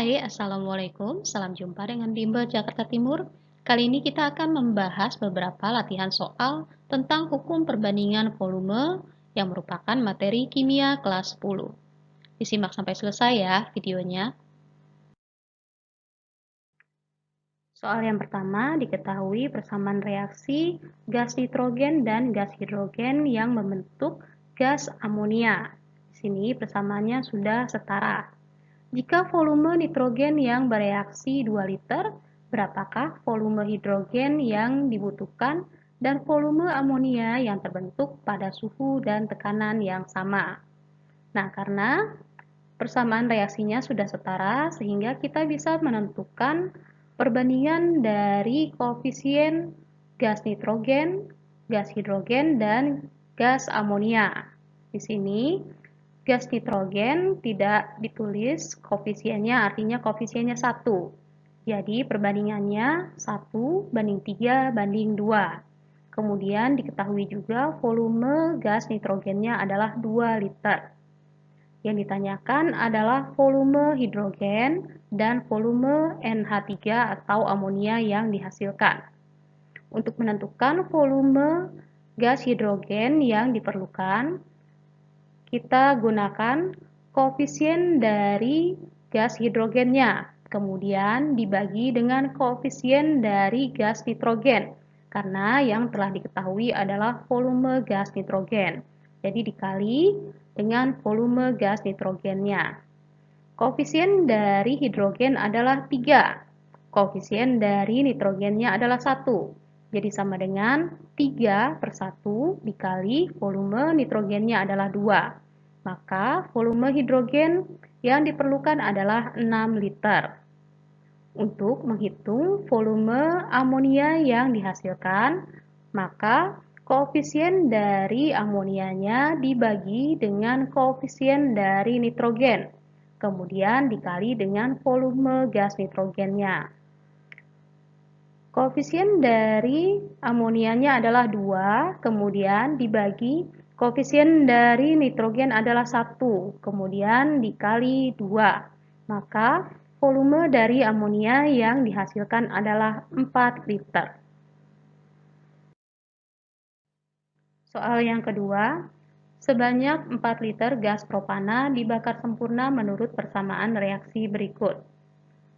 Hai, Assalamualaikum. Salam jumpa dengan Bimbel Jakarta Timur. Kali ini kita akan membahas beberapa latihan soal tentang hukum perbandingan volume yang merupakan materi kimia kelas 10. Disimak sampai selesai ya videonya. Soal yang pertama, diketahui persamaan reaksi gas nitrogen dan gas hidrogen yang membentuk gas amonia. Di sini persamaannya sudah setara. Jika volume nitrogen yang bereaksi 2 liter, berapakah volume hidrogen yang dibutuhkan dan volume amonia yang terbentuk pada suhu dan tekanan yang sama? Nah, karena persamaan reaksinya sudah setara, sehingga kita bisa menentukan perbandingan dari koefisien gas nitrogen, gas hidrogen, dan gas amonia. Di sini gas nitrogen tidak ditulis koefisiennya, artinya koefisiennya 1. Jadi perbandingannya 1:3:2. Kemudian diketahui juga volume gas nitrogennya adalah 2 liter. Yang ditanyakan adalah volume hidrogen dan volume NH3 atau amonia yang dihasilkan. Untuk menentukan volume gas hidrogen yang diperlukan, kita gunakan koefisien dari gas hidrogennya, kemudian dibagi dengan koefisien dari gas nitrogen, karena yang telah diketahui adalah volume gas nitrogen. Jadi dikali dengan volume gas nitrogennya. Koefisien dari hidrogen adalah 3. Koefisien dari nitrogennya adalah 1. Jadi sama dengan 3/1 dikali volume nitrogennya adalah 2. Maka volume hidrogen yang diperlukan adalah 6 liter. Untuk menghitung volume amonia yang dihasilkan, maka koefisien dari amonianya dibagi dengan koefisien dari nitrogen, kemudian dikali dengan volume gas nitrogennya. Koefisien dari amonianya adalah 2, kemudian dibagi koefisien dari nitrogen adalah 1, kemudian dikali 2. Maka volume dari amonia yang dihasilkan adalah 4 liter. Soal yang kedua, sebanyak 4 liter gas propana dibakar sempurna menurut persamaan reaksi berikut.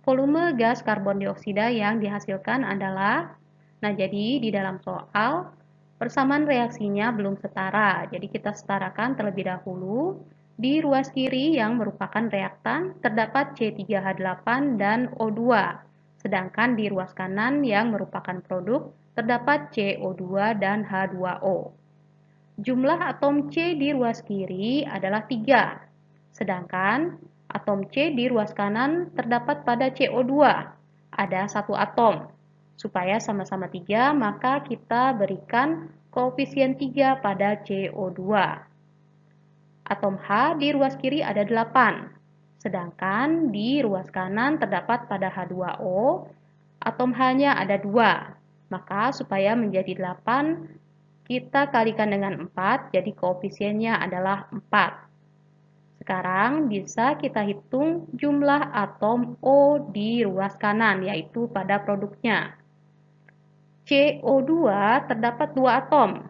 Volume gas karbon dioksida yang dihasilkan adalah, nah jadi di dalam soal, persamaan reaksinya belum setara, jadi kita setarakan terlebih dahulu. Di ruas kiri yang merupakan reaktan terdapat C3H8 dan O2, sedangkan di ruas kanan yang merupakan produk terdapat CO2 dan H2O. Jumlah atom C di ruas kiri adalah 3, sedangkan atom C di ruas kanan terdapat pada CO2, ada 1 atom. Supaya sama-sama 3, maka kita berikan koefisien 3 pada CO2. Atom H di ruas kiri ada 8, sedangkan di ruas kanan terdapat pada H2O, atom H-nya ada 2. Maka supaya menjadi 8, kita kalikan dengan 4, jadi koefisiennya adalah 4. Sekarang bisa kita hitung jumlah atom O di ruas kanan, yaitu pada produknya. CO2 terdapat 2 atom,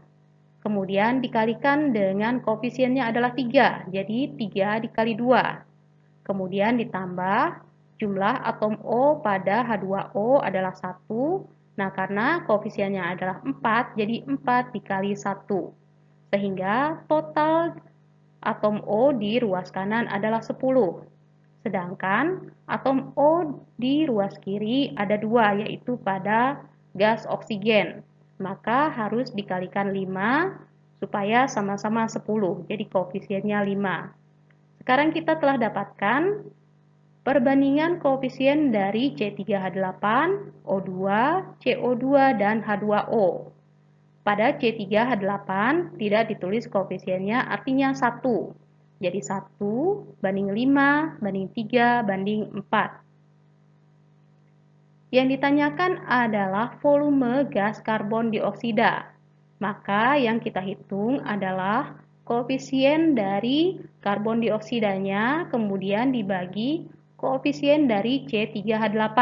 kemudian dikalikan dengan koefisiennya adalah 3, jadi 3 dikali 2. Kemudian ditambah jumlah atom O pada H2O adalah 1, nah karena koefisiennya adalah 4, jadi 4 dikali 1. Sehingga total atom O di ruas kanan adalah 10. Sedangkan atom O di ruas kiri ada 2, yaitu pada gas oksigen. Maka harus dikalikan 5 supaya sama-sama 10. Jadi koefisiennya 5. Sekarang kita telah dapatkan perbandingan koefisien dari C3H8, O2, CO2, dan H2O. Pada C3H8 tidak ditulis koefisiennya, artinya 1. Jadi 1:5:3:4. Yang ditanyakan adalah volume gas karbon dioksida. Maka yang kita hitung adalah koefisien dari karbon dioksidanya, kemudian dibagi koefisien dari C3H8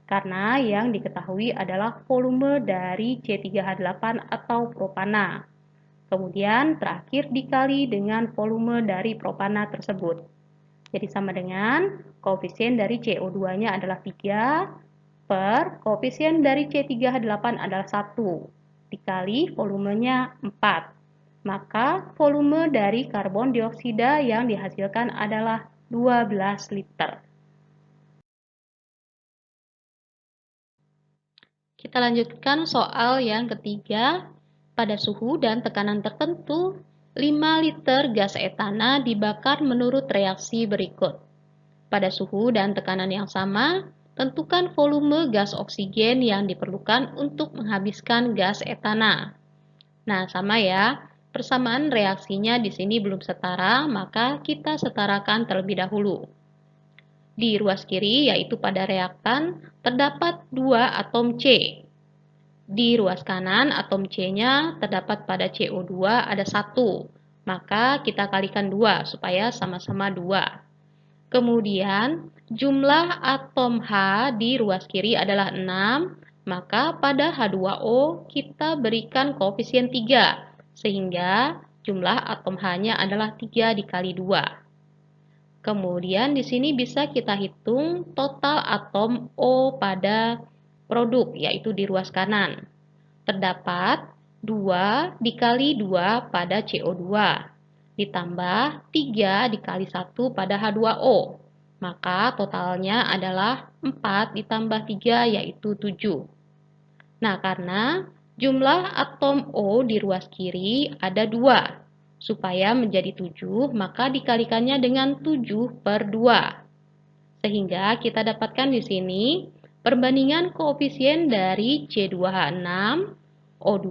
karena yang diketahui adalah volume dari C3H8 atau propana. Kemudian terakhir dikali dengan volume dari propana tersebut. Jadi sama dengan koefisien dari CO2-nya adalah 3 per koefisien dari C3H8 adalah 1 dikali volumenya 4. Maka volume dari karbon dioksida yang dihasilkan adalah 12 liter. Kita lanjutkan soal yang ketiga. Pada suhu dan tekanan tertentu, 5 liter gas etana dibakar menurut reaksi berikut. Pada suhu dan tekanan yang sama, tentukan volume gas oksigen yang diperlukan untuk menghabiskan gas etana. Nah, sama ya. Persamaan reaksinya di sini belum setara, maka kita setarakan terlebih dahulu. Di ruas kiri, yaitu pada reaktan, terdapat 2 atom C. Di ruas kanan, atom C-nya terdapat pada CO2 ada 1. Maka kita kalikan 2 supaya sama-sama 2. Kemudian, jumlah atom H di ruas kiri adalah 6. Maka pada H2O kita berikan koefisien 3. Sehingga jumlah atom H-nya adalah 3 dikali 2. Kemudian di sini bisa kita hitung total atom O pada produk, yaitu di ruas kanan. Terdapat 2 dikali 2 pada CO2, ditambah 3 dikali 1 pada H2O. Maka totalnya adalah 4 ditambah 3 yaitu 7. Nah, karena jumlah atom O di ruas kiri ada 2. Supaya menjadi 7, maka dikalikannya dengan 7 per 2. Sehingga kita dapatkan di sini perbandingan koefisien dari C2H6, O2,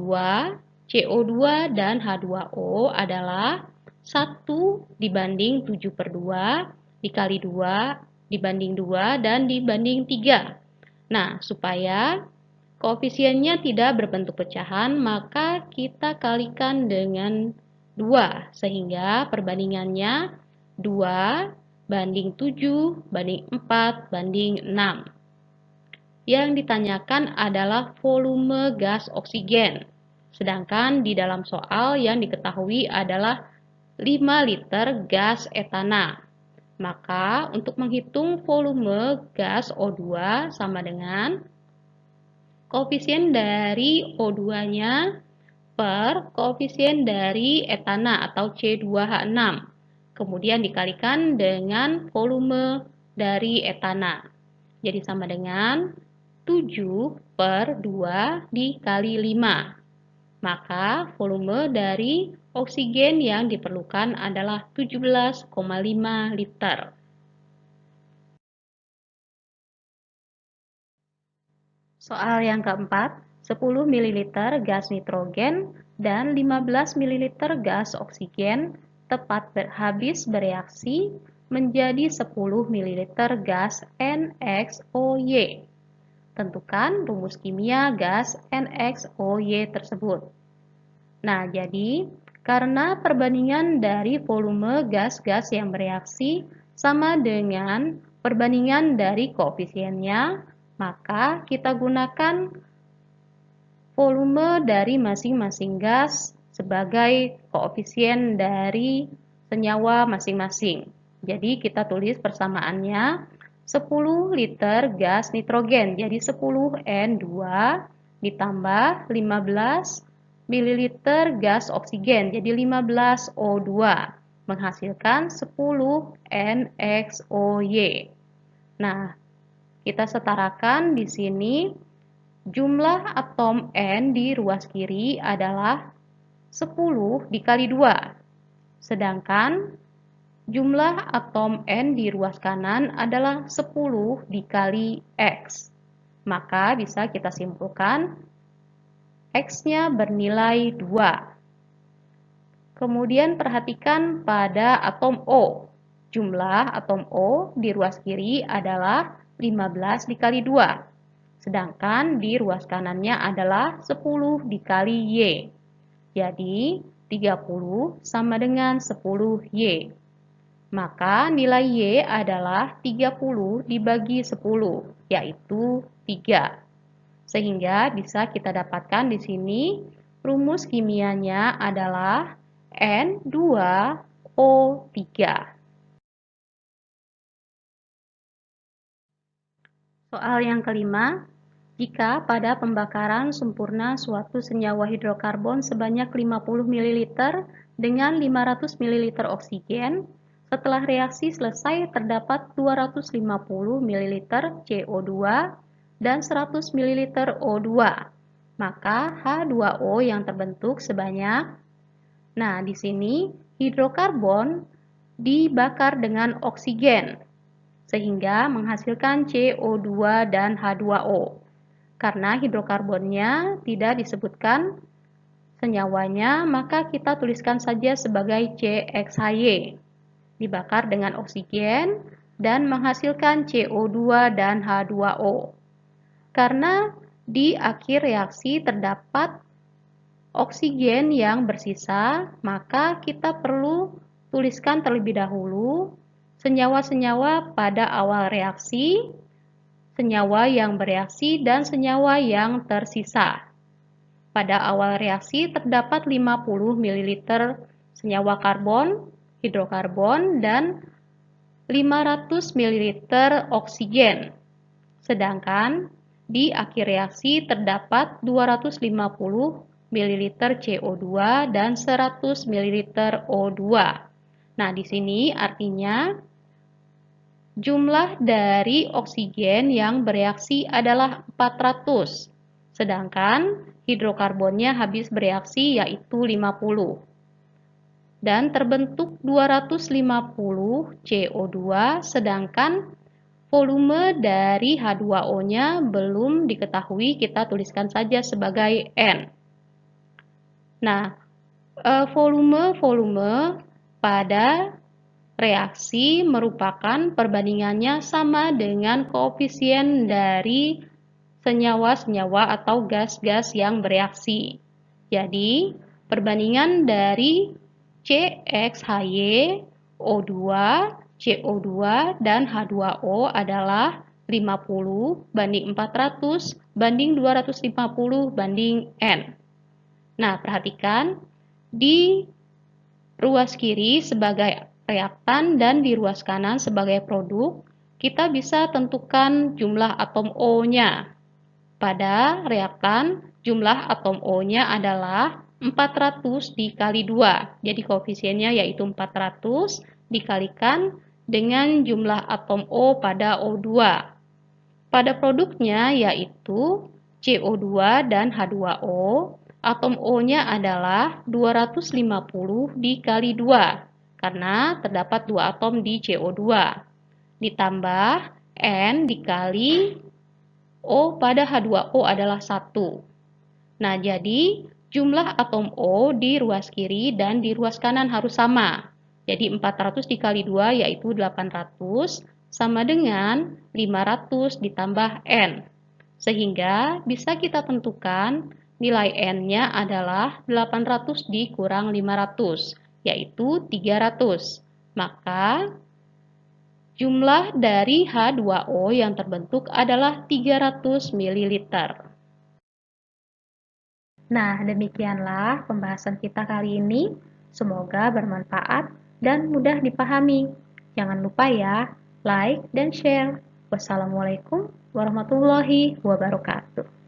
CO2, dan H2O adalah 1 dibanding 7 per 2, dikali 2, dibanding 2, dan dibanding 3. Nah, supaya koefisiennya tidak berbentuk pecahan, maka kita kalikan dengan 2, sehingga perbandingannya 2 banding 7 banding 4 banding 6. Yang ditanyakan adalah volume gas oksigen. Sedangkan di dalam soal yang diketahui adalah 5 liter gas etana. Maka untuk menghitung volume gas O2 sama dengan koefisien dari O2-nya per koefisien dari etana atau C2H6. Kemudian dikalikan dengan volume dari etana. Jadi sama dengan 7 per 2 dikali 5. Maka volume dari oksigen yang diperlukan adalah 17,5 liter. Soal yang keempat, 10 ml gas nitrogen dan 15 ml gas oksigen tepat habis bereaksi menjadi 10 ml gas NXOY. Tentukan rumus kimia gas NXOY tersebut. Nah, jadi karena perbandingan dari volume gas-gas yang bereaksi sama dengan perbandingan dari koefisiennya, maka kita gunakan volume dari masing-masing gas sebagai koefisien dari senyawa masing-masing. Jadi kita tulis persamaannya 10 liter gas nitrogen, jadi 10N2 ditambah 15 ml gas oksigen, jadi 15O2, menghasilkan 10 NXOY. Nah, kita setarakan di sini jumlah atom N di ruas kiri adalah 10 dikali 2. Sedangkan jumlah atom N di ruas kanan adalah 10 dikali X. Maka bisa kita simpulkan X-nya bernilai 2. Kemudian perhatikan pada atom O. Jumlah atom O di ruas kiri adalah 15 dikali 2. Sedangkan di ruas kanannya adalah 10 dikali Y. Jadi 30 sama dengan 10Y. Maka nilai Y adalah 30 dibagi 10, yaitu 3. Sehingga bisa kita dapatkan di sini rumus kimianya adalah N2O3. Soal yang kelima, jika pada pembakaran sempurna suatu senyawa hidrokarbon sebanyak 50 ml dengan 500 ml oksigen, setelah reaksi selesai terdapat 250 ml CO2 dan 100 ml O2. Maka H2O yang terbentuk sebanyak. Nah, di sini hidrokarbon dibakar dengan oksigen sehingga menghasilkan CO2 dan H2O. Karena hidrokarbonnya tidak disebutkan senyawanya, maka kita tuliskan saja sebagai CXHY. Dibakar dengan oksigen dan menghasilkan CO2 dan H2O. Karena di akhir reaksi terdapat oksigen yang bersisa, maka kita perlu tuliskan terlebih dahulu senyawa-senyawa pada awal reaksi, senyawa yang bereaksi, dan senyawa yang tersisa. Pada awal reaksi terdapat 50 ml senyawa karbon, hidrokarbon, dan 500 ml oksigen. Sedangkan di akhir reaksi terdapat 250 ml CO2 dan 100 ml O2. Nah, di sini artinya jumlah dari oksigen yang bereaksi adalah 400, sedangkan hidrokarbonnya habis bereaksi yaitu 50. Dan terbentuk 250 CO2, sedangkan volume dari H2O-nya belum diketahui, kita tuliskan saja sebagai N. Nah, volume pada reaksi merupakan perbandingannya sama dengan koefisien dari senyawa-senyawa atau gas-gas yang bereaksi. Jadi, perbandingan dari CXHY, O2, CO2, dan H2O adalah 50 banding 400 banding 250 banding N. Nah, perhatikan di ruas kiri sebagai reaktan dan di ruas kanan sebagai produk, kita bisa tentukan jumlah atom O-nya. Pada reaktan, jumlah atom O-nya adalah 400 dikali 2. Jadi koefisiennya yaitu 400 dikalikan dengan jumlah atom O pada O2. Pada produknya yaitu CO2 dan H2O, atom O-nya adalah 250 dikali 2. Karena terdapat 2 atom di CO2, ditambah N dikali O pada H2O adalah 1. Nah, jadi jumlah atom O di ruas kiri dan di ruas kanan harus sama. Jadi 400 dikali 2 yaitu 800 sama dengan 500 ditambah N. Sehingga bisa kita tentukan nilai N-nya adalah 800 dikurang 500, yaitu 300. Maka jumlah dari H2O yang terbentuk adalah 300 ml. Nah, demikianlah pembahasan kita kali ini. Semoga bermanfaat dan mudah dipahami. Jangan lupa ya, like dan share. Wassalamualaikum warahmatullahi wabarakatuh.